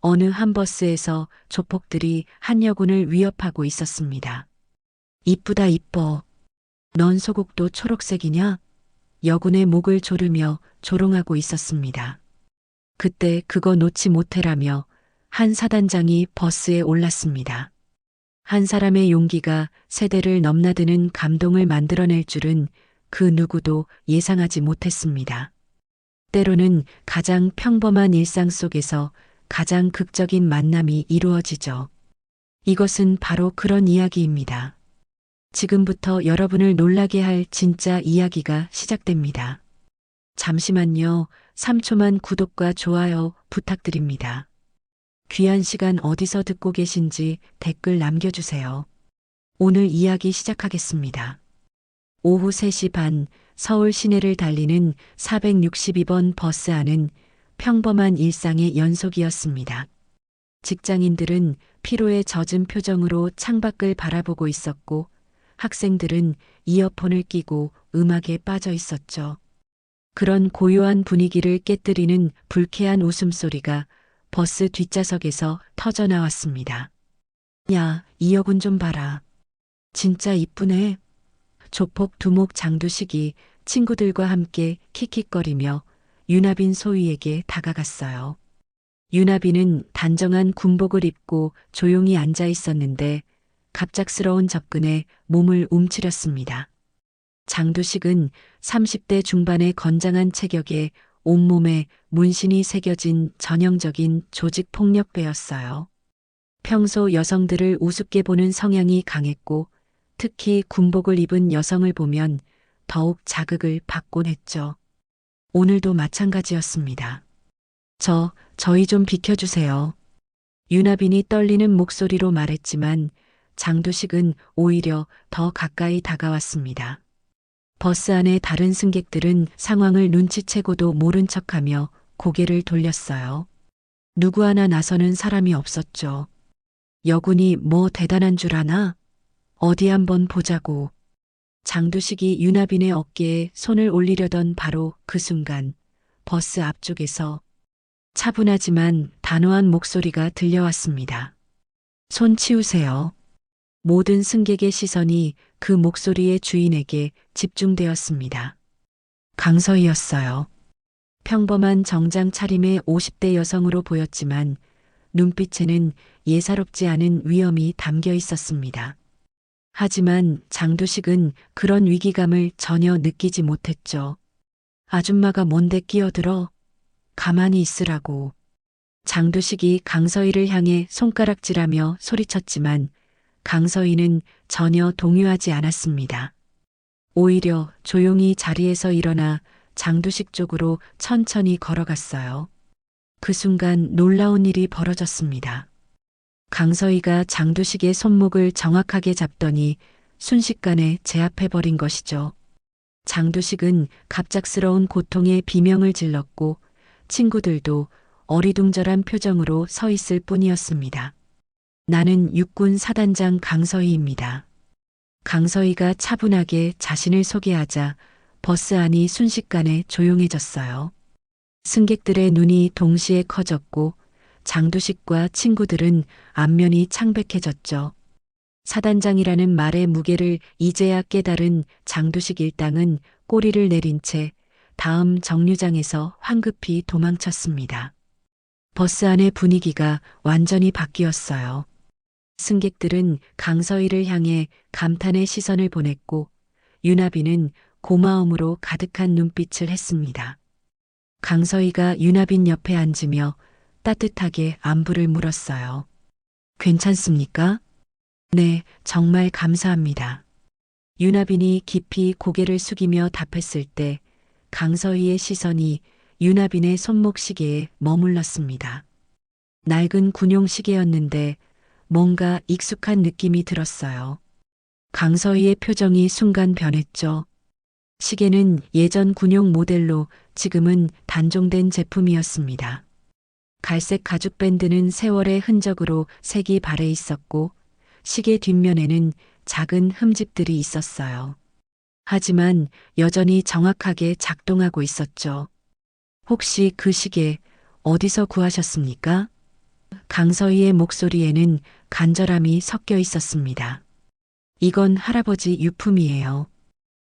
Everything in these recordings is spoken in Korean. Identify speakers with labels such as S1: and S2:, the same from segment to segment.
S1: 어느 한 버스에서 조폭들이 한 여군을 위협하고 있었습니다. 이쁘다 이뻐. 넌 소국도 초록색이냐? 여군의 목을 조르며 조롱하고 있었습니다. 그때 그거 놓지 못해라며 한 사단장이 버스에 올랐습니다. 한 사람의 용기가 세대를 넘나드는 감동을 만들어낼 줄은 그 누구도 예상하지 못했습니다. 때로는 가장 평범한 일상 속에서 가장 극적인 만남이 이루어지죠. 이것은 바로 그런 이야기입니다. 지금부터 여러분을 놀라게 할 진짜 이야기가 시작됩니다. 잠시만요. 3초만 구독과 좋아요 부탁드립니다. 귀한 시간 어디서 듣고 계신지 댓글 남겨주세요. 오늘 이야기 시작하겠습니다. 오후 3시 반 서울 시내를 달리는 462번 버스 안은 평범한 일상의 연속이었습니다. 직장인들은 피로에 젖은 표정으로 창밖을 바라보고 있었고 학생들은 이어폰을 끼고 음악에 빠져 있었죠. 그런 고요한 분위기를 깨뜨리는 불쾌한 웃음소리가 버스 뒷좌석에서 터져 나왔습니다. 야, 이 여군 좀 봐라. 진짜 이쁘네. 조폭 두목 장두식이 친구들과 함께 킥킥거리며 윤하빈 소위에게 다가갔어요. 윤하빈은 단정한 군복을 입고 조용히 앉아 있었는데 갑작스러운 접근에 몸을 움츠렸습니다. 장두식은 30대 중반의 건장한 체격에 온몸에 문신이 새겨진 전형적인 조직폭력배였어요. 평소 여성들을 우습게 보는 성향이 강했고 특히 군복을 입은 여성을 보면 더욱 자극을 받곤 했죠. 오늘도 마찬가지였습니다. 저희 좀 비켜주세요. 윤하빈이 떨리는 목소리로 말했지만 장두식은 오히려 더 가까이 다가왔습니다. 버스 안의 다른 승객들은 상황을 눈치채고도 모른 척하며 고개를 돌렸어요. 누구 하나 나서는 사람이 없었죠. 여군이 뭐 대단한 줄 아나? 어디 한번 보자고. 장두식이 윤하빈의 어깨에 손을 올리려던 바로 그 순간 버스 앞쪽에서 차분하지만 단호한 목소리가 들려왔습니다. 손 치우세요. 모든 승객의 시선이 그 목소리의 주인에게 집중되었습니다. 강서희였어요. 평범한 정장 차림의 50대 여성으로 보였지만 눈빛에는 예사롭지 않은 위험이 담겨 있었습니다. 하지만 장두식은 그런 위기감을 전혀 느끼지 못했죠. 아줌마가 뭔데 끼어들어? 가만히 있으라고. 장두식이 강서희를 향해 손가락질하며 소리쳤지만 강서희는 전혀 동요하지 않았습니다. 오히려 조용히 자리에서 일어나 장두식 쪽으로 천천히 걸어갔어요. 그 순간 놀라운 일이 벌어졌습니다. 강서희가 장두식의 손목을 정확하게 잡더니 순식간에 제압해버린 것이죠. 장두식은 갑작스러운 고통에 비명을 질렀고 친구들도 어리둥절한 표정으로 서 있을 뿐이었습니다. 나는 육군 사단장 강서희입니다. 강서희가 차분하게 자신을 소개하자 버스 안이 순식간에 조용해졌어요. 승객들의 눈이 동시에 커졌고 장두식과 친구들은 안면이 창백해졌죠. 사단장이라는 말의 무게를 이제야 깨달은 장두식 일당은 꼬리를 내린 채 다음 정류장에서 황급히 도망쳤습니다. 버스 안의 분위기가 완전히 바뀌었어요. 승객들은 강서희를 향해 감탄의 시선을 보냈고 윤하빈은 고마움으로 가득한 눈빛을 했습니다. 강서희가 윤하빈 옆에 앉으며 따뜻하게 안부를 물었어요. 괜찮습니까? 네, 정말 감사합니다. 윤하빈이 깊이 고개를 숙이며 답했을 때 강서희의 시선이 윤하빈의 손목 시계에 머물렀습니다. 낡은 군용 시계였는데 뭔가 익숙한 느낌이 들었어요. 강서희의 표정이 순간 변했죠. 시계는 예전 군용 모델로 지금은 단종된 제품이었습니다. 갈색 가죽 밴드는 세월의 흔적으로 색이 발해 있었고 시계 뒷면에는 작은 흠집들이 있었어요. 하지만 여전히 정확하게 작동하고 있었죠. 혹시 그 시계 어디서 구하셨습니까? 강서희의 목소리에는 간절함이 섞여 있었습니다. 이건 할아버지 유품이에요.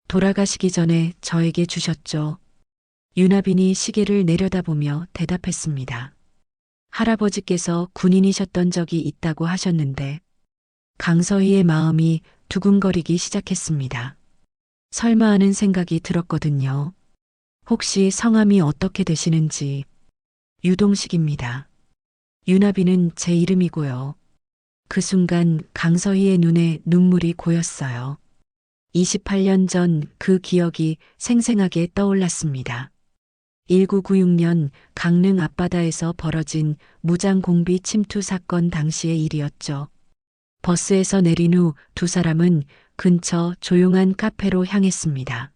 S1: 돌아가시기 전에 저에게 주셨죠. 윤하빈이 시계를 내려다보며 대답했습니다. 할아버지께서 군인이셨던 적이 있다고 하셨는데 강서희의 마음이 두근거리기 시작했습니다. 설마 하는 생각이 들었거든요. 혹시 성함이 어떻게 되시는지. 유동식입니다. 윤하빈은 제 이름이고요. 그 순간 강서희의 눈에 눈물이 고였어요. 28년 전 그 기억이 생생하게 떠올랐습니다. 1996년 강릉 앞바다에서 벌어진 무장공비 침투 사건 당시의 일이었죠. 버스에서 내린 후 두 사람은 근처 조용한 카페로 향했습니다.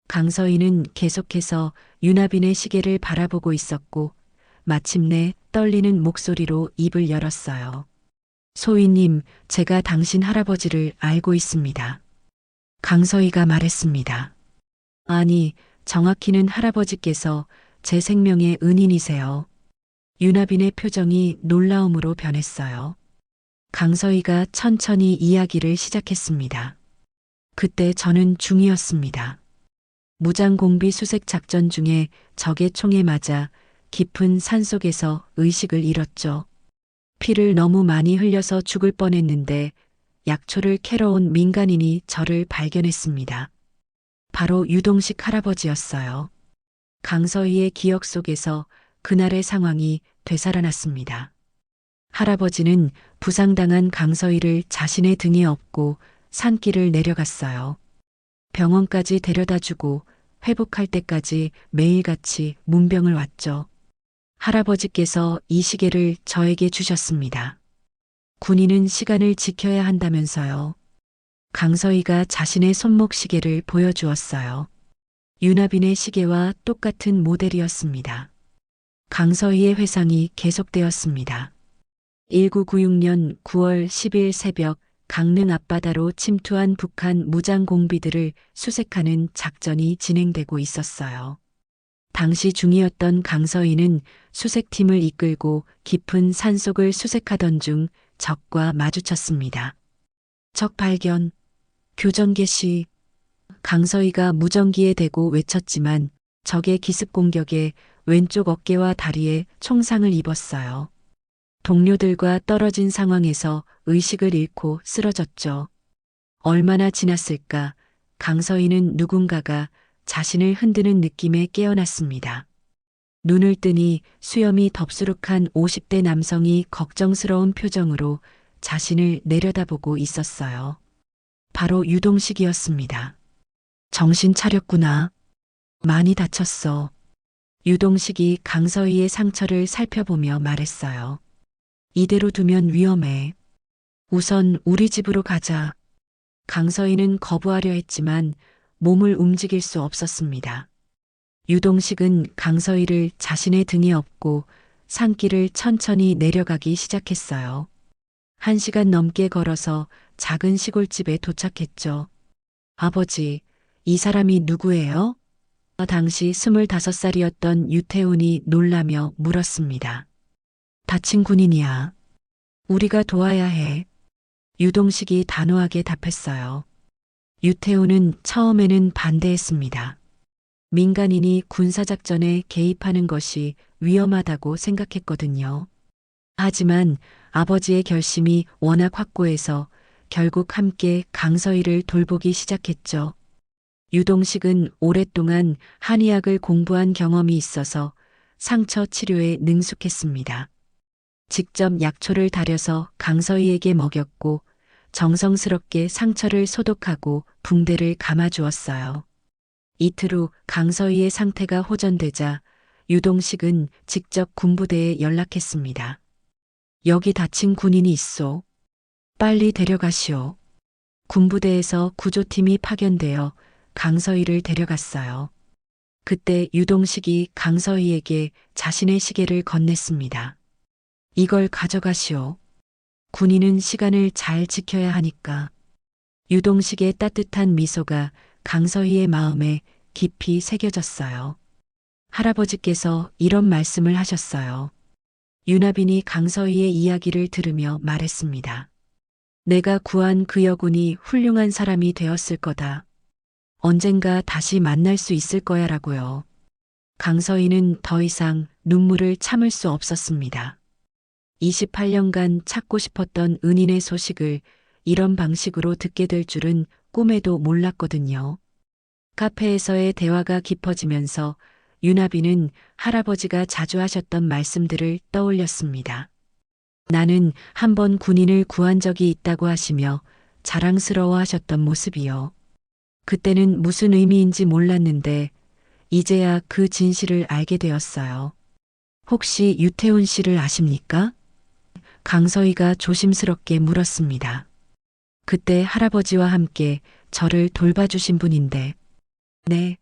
S1: 강서희는 계속해서 윤하빈의 시계를 바라보고 있었고 마침내 떨리는 목소리로 입을 열었어요. 소희님, 제가 당신 할아버지를 알고 있습니다. 강서희가 말했습니다. 아니, 정확히는 할아버지께서 제 생명의 은인이세요. 윤하빈의 표정이 놀라움으로 변했어요. 강서희가 천천히 이야기를 시작했습니다. 그때 저는 중이었습니다. 무장공비 수색 작전 중에 적의 총에 맞아 깊은 산속에서 의식을 잃었죠. 피를 너무 많이 흘려서 죽을 뻔했는데 약초를 캐러 온 민간인이 저를 발견했습니다. 바로 유동식 할아버지였어요. 강서희의 기억 속에서 그날의 상황이 되살아났습니다. 할아버지는 부상당한 강서희를 자신의 등에 업고 산길을 내려갔어요. 병원까지 데려다주고 회복할 때까지 매일같이 문병을 왔죠. 할아버지께서 이 시계를 저에게 주셨습니다. 군인은 시간을 지켜야 한다면서요. 강서희가 자신의 손목 시계를 보여주었어요. 윤하빈의 시계와 똑같은 모델이었습니다. 강서희의 회상이 계속되었습니다. 1996년 9월 10일 새벽 강릉 앞바다로 침투한 북한 무장공비들을 수색하는 작전이 진행되고 있었어요. 당시 중이었던 강서희는 수색팀을 이끌고 깊은 산속을 수색하던 중 적과 마주쳤습니다. 적 발견, 교전 개시. 강서희가 무전기에 대고 외쳤지만 적의 기습 공격에 왼쪽 어깨와 다리에 총상을 입었어요. 동료들과 떨어진 상황에서 의식을 잃고 쓰러졌죠. 얼마나 지났을까 강서희는 누군가가 자신을 흔드는 느낌에 깨어났습니다. 눈을 뜨니 수염이 덥수룩한 50대 남성이 걱정스러운 표정으로 자신을 내려다보고 있었어요. 바로 유동식이었습니다. 정신 차렸구나. 많이 다쳤어. 유동식이 강서희의 상처를 살펴보며 말했어요. 이대로 두면 위험해. 우선 우리 집으로 가자. 강서희는 거부하려 했지만 몸을 움직일 수 없었습니다. 유동식은 강서희를 자신의 등에 업고 산길을 천천히 내려가기 시작했어요. 1시간 넘게 걸어서 작은 시골집에 도착했죠. 아버지, 이 사람이 누구예요? 당시 25살이었던 유태훈이 놀라며 물었습니다. 다친 군인이야. 우리가 도와야 해. 유동식이 단호하게 답했어요. 유태훈은 처음에는 반대했습니다. 민간인이 군사작전에 개입하는 것이 위험하다고 생각했거든요. 하지만 아버지의 결심이 워낙 확고해서 결국 함께 강서희를 돌보기 시작했죠. 유동식은 오랫동안 한의학을 공부한 경험이 있어서 상처 치료에 능숙했습니다. 직접 약초를 다려서 강서희에게 먹였고 정성스럽게 상처를 소독하고 붕대를 감아주었어요. 이틀 후 강서희의 상태가 호전되자 유동식은 직접 군부대에 연락했습니다. 여기 다친 군인이 있소. 빨리 데려가시오. 군부대에서 구조팀이 파견되어 강서희를 데려갔어요. 그때 유동식이 강서희에게 자신의 시계를 건넸습니다. 이걸 가져가시오. 군인은 시간을 잘 지켜야 하니까. 유동식의 따뜻한 미소가 강서희의 마음에 깊이 새겨졌어요. 할아버지께서 이런 말씀을 하셨어요. 윤하빈이 강서희의 이야기를 들으며 말했습니다. 내가 구한 그 여군이 훌륭한 사람이 되었을 거다. 언젠가 다시 만날 수 있을 거야라고요. 강서희는 더 이상 눈물을 참을 수 없었습니다. 28년간 찾고 싶었던 은인의 소식을 이런 방식으로 듣게 될 줄은 꿈에도 몰랐거든요. 카페에서의 대화가 깊어지면서 윤하빈은 할아버지가 자주 하셨던 말씀들을 떠올렸습니다. 나는 한 번 군인을 구한 적이 있다고 하시며 자랑스러워 하셨던 모습이요. 그때는 무슨 의미인지 몰랐는데 이제야 그 진실을 알게 되었어요. 혹시 유태훈 씨를 아십니까? 강서희가 조심스럽게 물었습니다. 그때 할아버지와 함께 저를 돌봐주신 분인데, 네,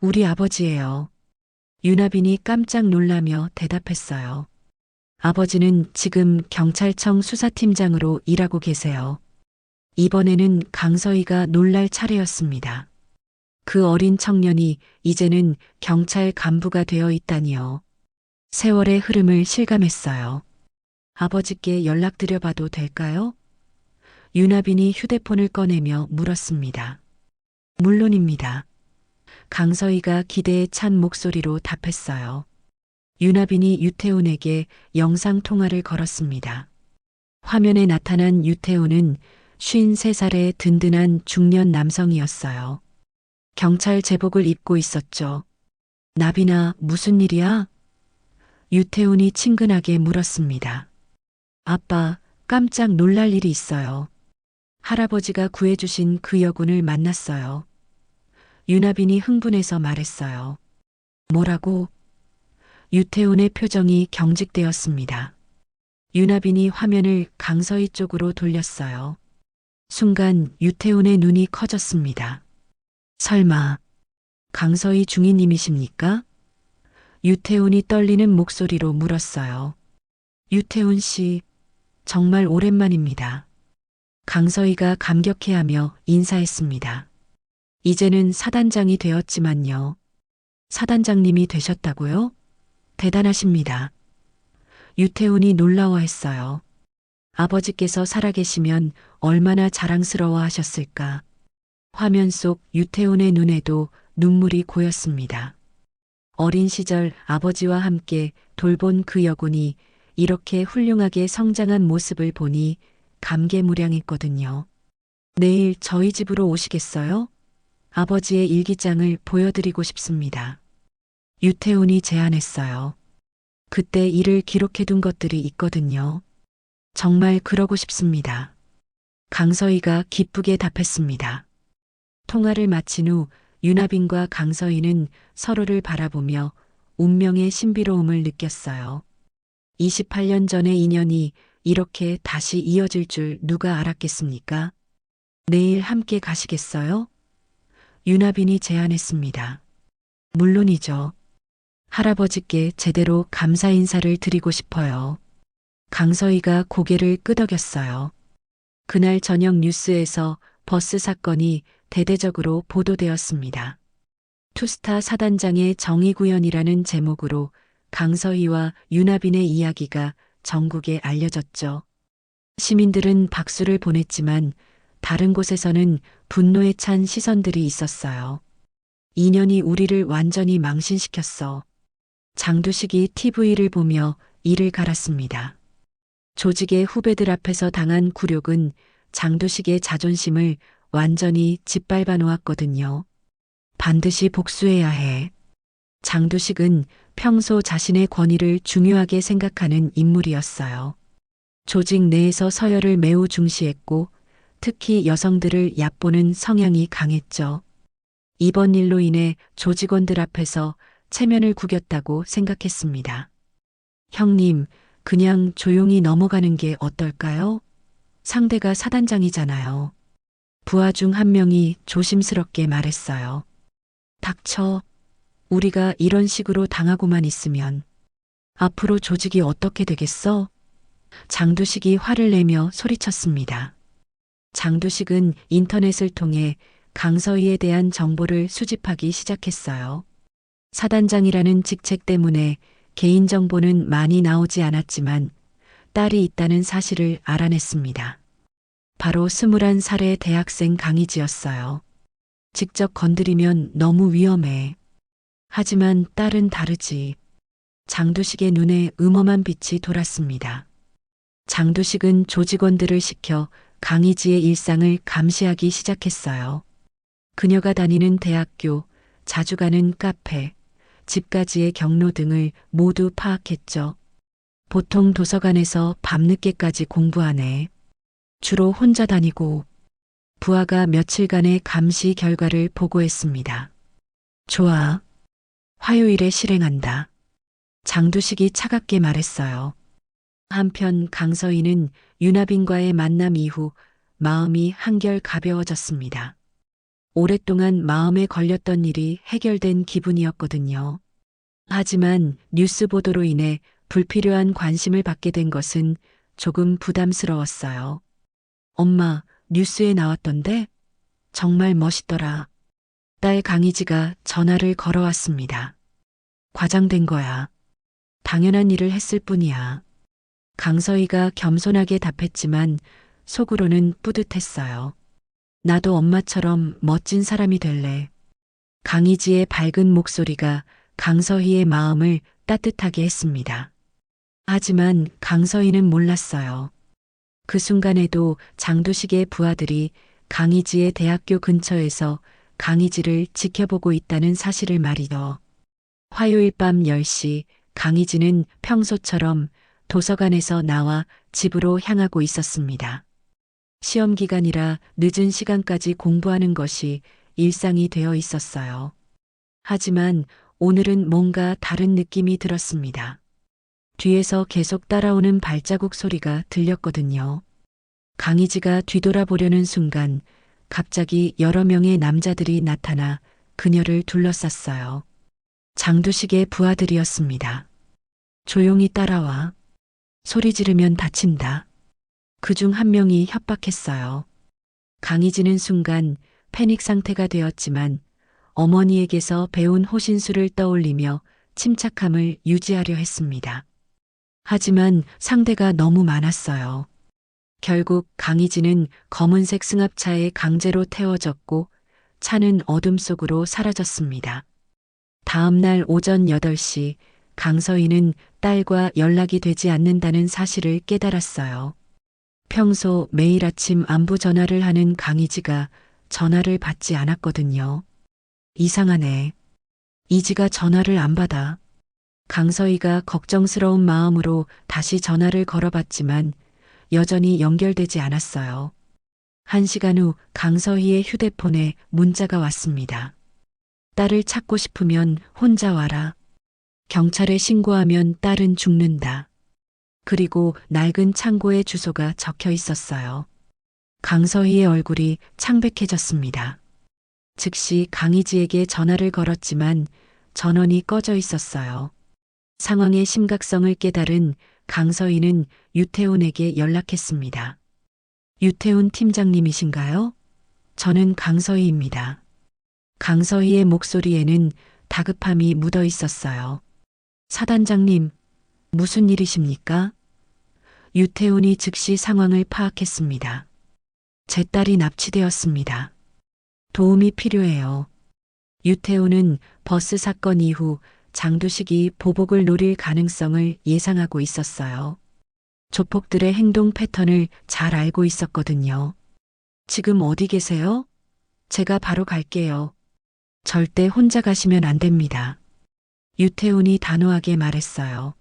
S1: 우리 아버지예요. 윤하빈이 깜짝 놀라며 대답했어요. 아버지는 지금 경찰청 수사팀장으로 일하고 계세요. 이번에는 강서희가 놀랄 차례였습니다. 그 어린 청년이 이제는 경찰 간부가 되어 있다니요. 세월의 흐름을 실감했어요. 아버지께 연락드려봐도 될까요? 윤하빈이 휴대폰을 꺼내며 물었습니다. 물론입니다. 강서희가 기대에 찬 목소리로 답했어요. 윤하빈이 유태훈에게 영상통화를 걸었습니다. 화면에 나타난 유태훈은 53살의 든든한 중년 남성이었어요. 경찰 제복을 입고 있었죠. 나빈아, 무슨 일이야? 유태훈이 친근하게 물었습니다. 아빠, 깜짝 놀랄 일이 있어요. 할아버지가 구해주신 그 여군을 만났어요. 윤하빈이 흥분해서 말했어요. 뭐라고? 유태훈의 표정이 경직되었습니다. 윤하빈이 화면을 강서희 쪽으로 돌렸어요. 순간 유태훈의 눈이 커졌습니다. 설마 강서희 중위님이십니까? 유태훈이 떨리는 목소리로 물었어요. 유태훈 씨, 정말 오랜만입니다. 강서희가 감격해하며 인사했습니다. 이제는 사단장이 되었지만요. 사단장님이 되셨다고요? 대단하십니다. 유태훈이 놀라워했어요. 아버지께서 살아계시면 얼마나 자랑스러워 하셨을까. 화면 속 유태훈의 눈에도 눈물이 고였습니다. 어린 시절 아버지와 함께 돌본 그 여군이 이렇게 훌륭하게 성장한 모습을 보니 감개무량했거든요. 내일 저희 집으로 오시겠어요? 아버지의 일기장을 보여드리고 싶습니다. 유태훈이 제안했어요. 그때 일을 기록해둔 것들이 있거든요. 정말 그러고 싶습니다. 강서희가 기쁘게 답했습니다. 통화를 마친 후 윤하빈과 강서희는 서로를 바라보며 운명의 신비로움을 느꼈어요. 28년 전의 인연이 이렇게 다시 이어질 줄 누가 알았겠습니까? 내일 함께 가시겠어요? 윤하빈이 제안했습니다. 물론이죠. 할아버지께 제대로 감사 인사를 드리고 싶어요. 강서희가 고개를 끄덕였어요. 그날 저녁 뉴스에서 버스 사건이 대대적으로 보도되었습니다. 투스타 사단장의 정의구현이라는 제목으로 강서희와 윤하빈의 이야기가 전국에 알려졌죠. 시민들은 박수를 보냈지만 다른 곳에서는 분노에 찬 시선들이 있었어요. 인연이 우리를 완전히 망신시켰어. 장두식이 TV를 보며 이를 갈았습니다. 조직의 후배들 앞에서 당한 굴욕은 장두식의 자존심을 완전히 짓밟아 놓았거든요. 반드시 복수해야 해. 장두식은 평소 자신의 권위를 중요하게 생각하는 인물이었어요. 조직 내에서 서열을 매우 중시했고 특히 여성들을 얕보는 성향이 강했죠. 이번 일로 인해 조직원들 앞에서 체면을 구겼다고 생각했습니다. 형님, 그냥 조용히 넘어가는 게 어떨까요? 상대가 사단장이잖아요. 부하 중 한 명이 조심스럽게 말했어요. 닥쳐. 우리가 이런 식으로 당하고만 있으면 앞으로 조직이 어떻게 되겠어? 장두식이 화를 내며 소리쳤습니다. 장두식은 인터넷을 통해 강서희에 대한 정보를 수집하기 시작했어요. 사단장이라는 직책 때문에 개인정보는 많이 나오지 않았지만 딸이 있다는 사실을 알아냈습니다. 바로 21살의 대학생 강희지였어요. 직접 건드리면 너무 위험해. 하지만 딸은 다르지. 장두식의 눈에 음험한 빛이 돌았습니다. 장두식은 조직원들을 시켜 강희지의 일상을 감시하기 시작했어요. 그녀가 다니는 대학교, 자주 가는 카페, 집까지의 경로 등을 모두 파악했죠. 보통 도서관에서 밤늦게까지 공부하네. 주로 혼자 다니고 부하가 며칠간의 감시 결과를 보고했습니다. 좋아. 화요일에 실행한다. 장두식이 차갑게 말했어요. 한편 강서희는 윤하빈과의 만남 이후 마음이 한결 가벼워졌습니다. 오랫동안 마음에 걸렸던 일이 해결된 기분이었거든요. 하지만 뉴스 보도로 인해 불필요한 관심을 받게 된 것은 조금 부담스러웠어요. 엄마, 뉴스에 나왔던데? 정말 멋있더라. 딸 강희지가 전화를 걸어왔습니다. 과장된 거야. 당연한 일을 했을 뿐이야. 강서희가 겸손하게 답했지만 속으로는 뿌듯했어요. 나도 엄마처럼 멋진 사람이 될래. 강희지의 밝은 목소리가 강서희의 마음을 따뜻하게 했습니다. 하지만 강서희는 몰랐어요. 그 순간에도 장두식의 부하들이 강희지의 대학교 근처에서 강희지를 지켜보고 있다는 사실을 말이죠. 화요일 밤 10시 강희지는 평소처럼 도서관에서 나와 집으로 향하고 있었습니다. 시험 기간이라 늦은 시간까지 공부하는 것이 일상이 되어 있었어요. 하지만 오늘은 뭔가 다른 느낌이 들었습니다. 뒤에서 계속 따라오는 발자국 소리가 들렸거든요. 강희지가 뒤돌아보려는 순간 갑자기 여러 명의 남자들이 나타나 그녀를 둘러쌌어요. 장두식의 부하들이었습니다. 조용히 따라와. 소리 지르면 다친다. 그중 한 명이 협박했어요. 강희지는 순간 패닉 상태가 되었지만 어머니에게서 배운 호신술을 떠올리며 침착함을 유지하려 했습니다. 하지만 상대가 너무 많았어요. 결국 강희지는 검은색 승합차에 강제로 태워졌고 차는 어둠 속으로 사라졌습니다. 다음 날 오전 8시 강서희는 딸과 연락이 되지 않는다는 사실을 깨달았어요. 평소 매일 아침 안부 전화를 하는 강희지가 전화를 받지 않았거든요. 이상하네. 이지가 전화를 안 받아. 강서희가 걱정스러운 마음으로 다시 전화를 걸어봤지만 여전히 연결되지 않았어요. 1시간 후 강서희의 휴대폰에 문자가 왔습니다. 딸을 찾고 싶으면 혼자 와라. 경찰에 신고하면 딸은 죽는다. 그리고 낡은 창고의 주소가 적혀 있었어요. 강서희의 얼굴이 창백해졌습니다. 즉시 강희지에게 전화를 걸었지만 전원이 꺼져 있었어요. 상황의 심각성을 깨달은 강서희는 유태훈에게 연락했습니다. 유태훈 팀장님이신가요? 저는 강서희입니다. 강서희의 목소리에는 다급함이 묻어 있었어요. 사단장님, 무슨 일이십니까? 유태훈이 즉시 상황을 파악했습니다. 제 딸이 납치되었습니다. 도움이 필요해요. 유태훈은 버스 사건 이후 장두식이 보복을 노릴 가능성을 예상하고 있었어요. 조폭들의 행동 패턴을 잘 알고 있었거든요. 지금 어디 계세요? 제가 바로 갈게요. 절대 혼자 가시면 안 됩니다. 유태훈이 단호하게 말했어요.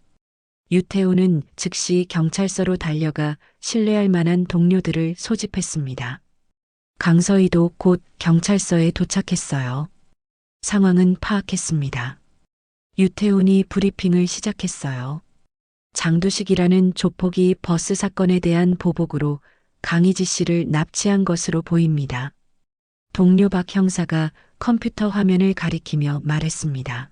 S1: 유태훈은 즉시 경찰서로 달려가 신뢰할 만한 동료들을 소집했습니다. 강서희도 곧 경찰서에 도착했어요. 상황은 파악했습니다. 유태훈이 브리핑을 시작했어요. 장두식이라는 조폭이 버스 사건에 대한 보복으로 강희지 씨를 납치한 것으로 보입니다. 동료 박 형사가 컴퓨터 화면을 가리키며 말했습니다.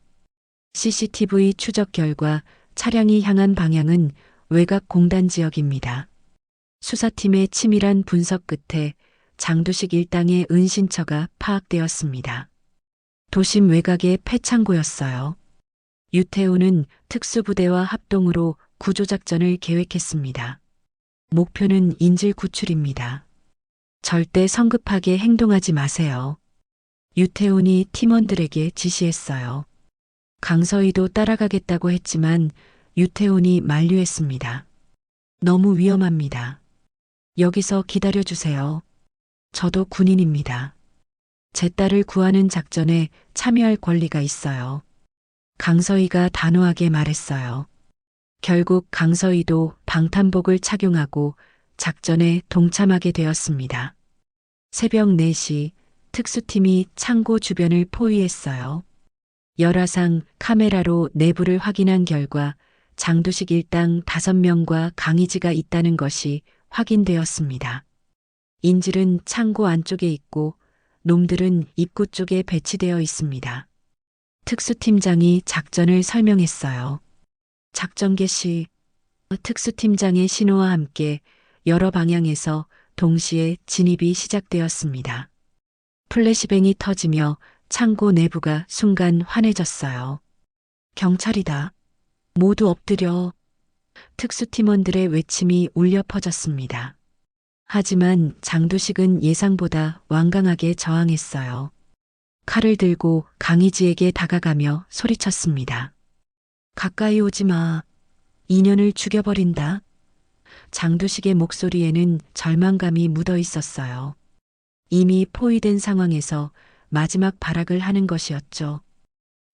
S1: CCTV 추적 결과 차량이 향한 방향은 외곽 공단 지역입니다. 수사팀의 치밀한 분석 끝에 장두식 일당의 은신처가 파악되었습니다. 도심 외곽의 폐창고였어요. 유태우는 특수부대와 합동으로 구조작전을 계획했습니다. 목표는 인질 구출입니다. 절대 성급하게 행동하지 마세요. 유태훈이 팀원들에게 지시했어요. 강서희도 따라가겠다고 했지만 유태훈이 만류했습니다. 너무 위험합니다. 여기서 기다려주세요. 저도 군인입니다. 제 딸을 구하는 작전에 참여할 권리가 있어요. 강서희가 단호하게 말했어요. 결국 강서희도 방탄복을 착용하고 작전에 동참하게 되었습니다. 새벽 4시 특수팀이 창고 주변을 포위했어요. 열화상 카메라로 내부를 확인한 결과 장두식 일당 5명과 강희지가 있다는 것이 확인되었습니다. 인질은 창고 안쪽에 있고 놈들은 입구 쪽에 배치되어 있습니다. 특수팀장이 작전을 설명했어요. 작전 개시. 특수팀장의 신호와 함께 여러 방향에서 동시에 진입이 시작되었습니다. 플래시뱅이 터지며 창고 내부가 순간 환해졌어요. 경찰이다. 모두 엎드려. 특수팀원들의 외침이 울려 퍼졌습니다. 하지만 장두식은 예상보다 완강하게 저항했어요. 칼을 들고 강희지에게 다가가며 소리쳤습니다. 가까이 오지 마. 인연을 죽여버린다. 장두식의 목소리에는 절망감이 묻어 있었어요. 이미 포위된 상황에서 마지막 발악을 하는 것이었죠.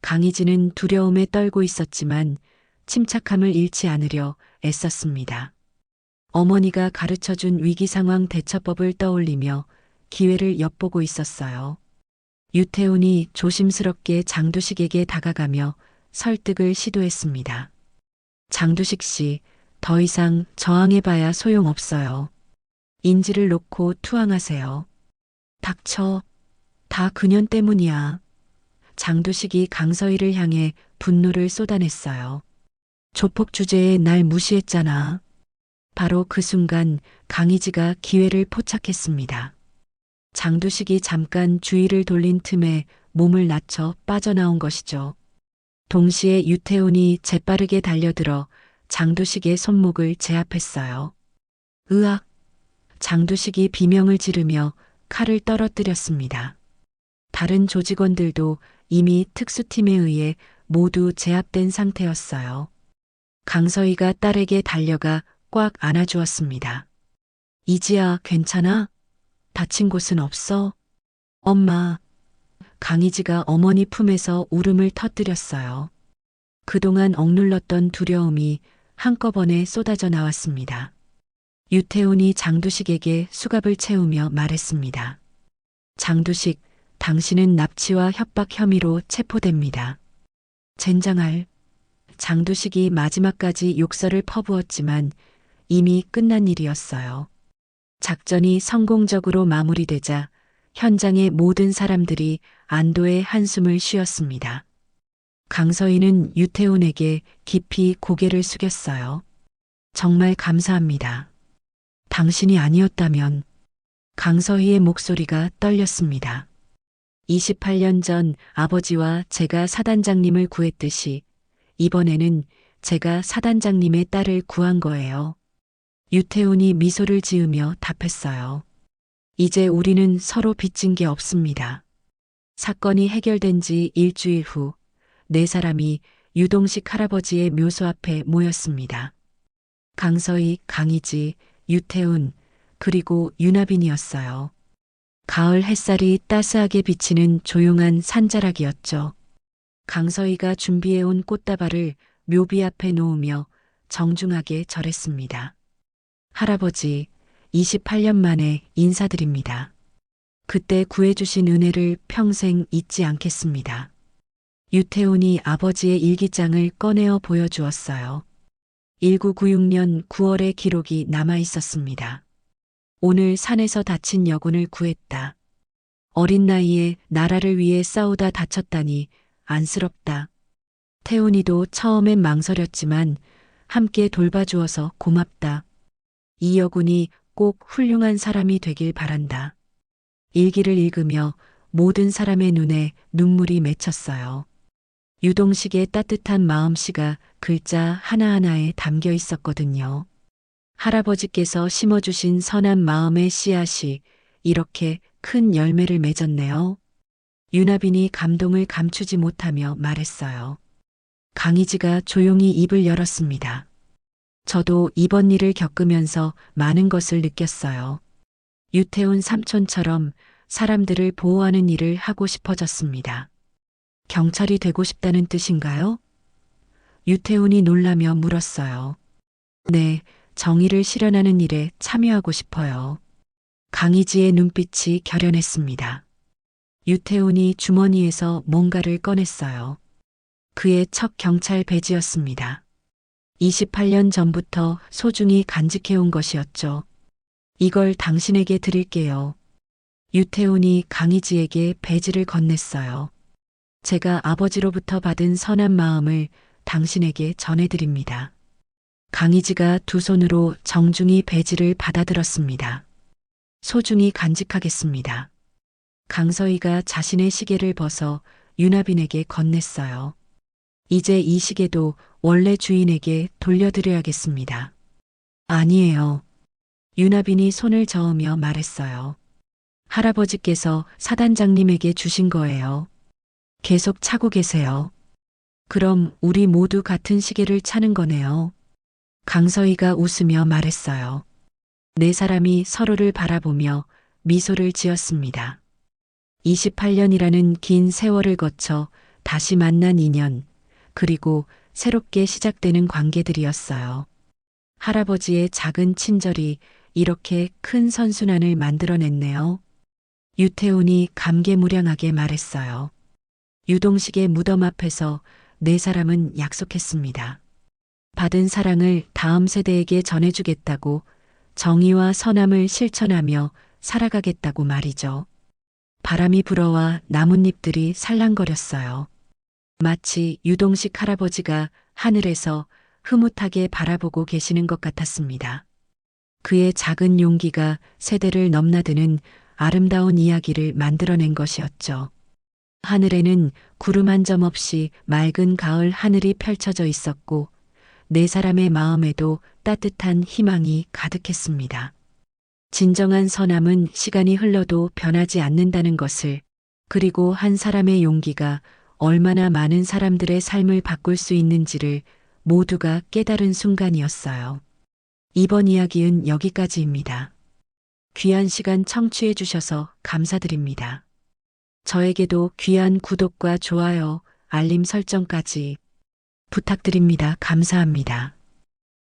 S1: 강희지는 두려움에 떨고 있었지만 침착함을 잃지 않으려 애썼습니다. 어머니가 가르쳐준 위기 상황 대처법을 떠올리며 기회를 엿보고 있었어요. 유태훈이 조심스럽게 장두식에게 다가가며 설득을 시도했습니다. 장두식 씨, 더 이상 저항해봐야 소용없어요. 인지를 놓고 투항하세요. 닥쳐. 다 그년 때문이야. 장두식이 강서희를 향해 분노를 쏟아냈어요. 조폭 주제에 날 무시했잖아. 바로 그 순간 강희지가 기회를 포착했습니다. 장두식이 잠깐 주의를 돌린 틈에 몸을 낮춰 빠져나온 것이죠. 동시에 유태훈이 재빠르게 달려들어 장두식의 손목을 제압했어요. 으악! 장두식이 비명을 지르며 칼을 떨어뜨렸습니다. 다른 조직원들도 이미 특수팀에 의해 모두 제압된 상태였어요. 강서희가 딸에게 달려가 꽉 안아주었습니다. 이지야, 괜찮아? 다친 곳은 없어? 엄마. 강희지가 어머니 품에서 울음을 터뜨렸어요. 그동안 억눌렀던 두려움이 한꺼번에 쏟아져 나왔습니다. 유태훈이 장두식에게 수갑을 채우며 말했습니다. 장두식, 당신은 납치와 협박 혐의로 체포됩니다. 젠장할. 장두식이 마지막까지 욕설을 퍼부었지만 이미 끝난 일이었어요. 작전이 성공적으로 마무리되자 현장의 모든 사람들이 안도의 한숨을 쉬었습니다. 강서희는 유태훈에게 깊이 고개를 숙였어요. 정말 감사합니다. 당신이 아니었다면. 강서희의 목소리가 떨렸습니다. 28년 전 아버지와 제가 사단장님을 구했듯이 이번에는 제가 사단장님의 딸을 구한 거예요. 유태훈이 미소를 지으며 답했어요. 이제 우리는 서로 빚진 게 없습니다. 사건이 해결된 지 일주일 후 4사람이 유동식 할아버지의 묘소 앞에 모였습니다. 강서희, 강희지, 유태훈, 그리고 윤하빈이었어요. 가을 햇살이 따스하게 비치는 조용한 산자락이었죠. 강서희가 준비해온 꽃다발을 묘비 앞에 놓으며 정중하게 절했습니다. 할아버지, 28년 만에 인사드립니다. 그때 구해주신 은혜를 평생 잊지 않겠습니다. 유태훈이 아버지의 일기장을 꺼내어 보여주었어요. 1996년 9월의 기록이 남아 있었습니다. 오늘 산에서 다친 여군을 구했다. 어린 나이에 나라를 위해 싸우다 다쳤다니 안쓰럽다. 태훈이도 처음엔 망설였지만 함께 돌봐주어서 고맙다. 이 여군이 꼭 훌륭한 사람이 되길 바란다. 일기를 읽으며 모든 사람의 눈에 눈물이 맺혔어요. 유동식의 따뜻한 마음씨가 글자 하나하나에 담겨 있었거든요. 할아버지께서 심어주신 선한 마음의 씨앗이 이렇게 큰 열매를 맺었네요. 유나빈이 감동을 감추지 못하며 말했어요. 강희지가 조용히 입을 열었습니다. 저도 이번 일을 겪으면서 많은 것을 느꼈어요. 유태훈 삼촌처럼 사람들을 보호하는 일을 하고 싶어졌습니다. 경찰이 되고 싶다는 뜻인가요? 유태훈이 놀라며 물었어요. 네, 정의를 실현하는 일에 참여하고 싶어요. 강희지의 눈빛이 결연했습니다. 유태훈이 주머니에서 뭔가를 꺼냈어요. 그의 첫 경찰 배지였습니다. 28년 전부터 소중히 간직해온 것이었죠. 이걸 당신에게 드릴게요. 유태훈이 강희지에게 배지를 건넸어요. 제가 아버지로부터 받은 선한 마음을 당신에게 전해드립니다. 강희지가 두 손으로 정중히 배지를 받아들었습니다. 소중히 간직하겠습니다. 강서희가 자신의 시계를 벗어 유나빈에게 건넸어요. 이제 이 시계도 원래 주인에게 돌려드려야겠습니다. 아니에요. 유나빈이 손을 저으며 말했어요. 할아버지께서 사단장님에게 주신 거예요. 계속 차고 계세요. 그럼 우리 모두 같은 시계를 차는 거네요. 강서희가 웃으며 말했어요. 네 사람이 서로를 바라보며 미소를 지었습니다. 28년이라는 긴 세월을 거쳐 다시 만난 인연, 그리고 새롭게 시작되는 관계들이었어요. 할아버지의 작은 친절이 이렇게 큰 선순환을 만들어냈네요. 유태훈이 감개무량하게 말했어요. 유동식의 무덤 앞에서 네 사람은 약속했습니다. 받은 사랑을 다음 세대에게 전해주겠다고, 정의와 선함을 실천하며 살아가겠다고 말이죠. 바람이 불어와 나뭇잎들이 살랑거렸어요. 마치 유동식 할아버지가 하늘에서 흐뭇하게 바라보고 계시는 것 같았습니다. 그의 작은 용기가 세대를 넘나드는 아름다운 이야기를 만들어낸 것이었죠. 하늘에는 구름 한 점 없이 맑은 가을 하늘이 펼쳐져 있었고, 네 사람의 마음에도 따뜻한 희망이 가득했습니다. 진정한 선함은 시간이 흘러도 변하지 않는다는 것을, 그리고 한 사람의 용기가 얼마나 많은 사람들의 삶을 바꿀 수 있는지를 모두가 깨달은 순간이었어요. 이번 이야기는 여기까지입니다. 귀한 시간 청취해 주셔서 감사드립니다. 저에게도 귀한 구독과 좋아요, 알림 설정까지 부탁드립니다. 감사합니다.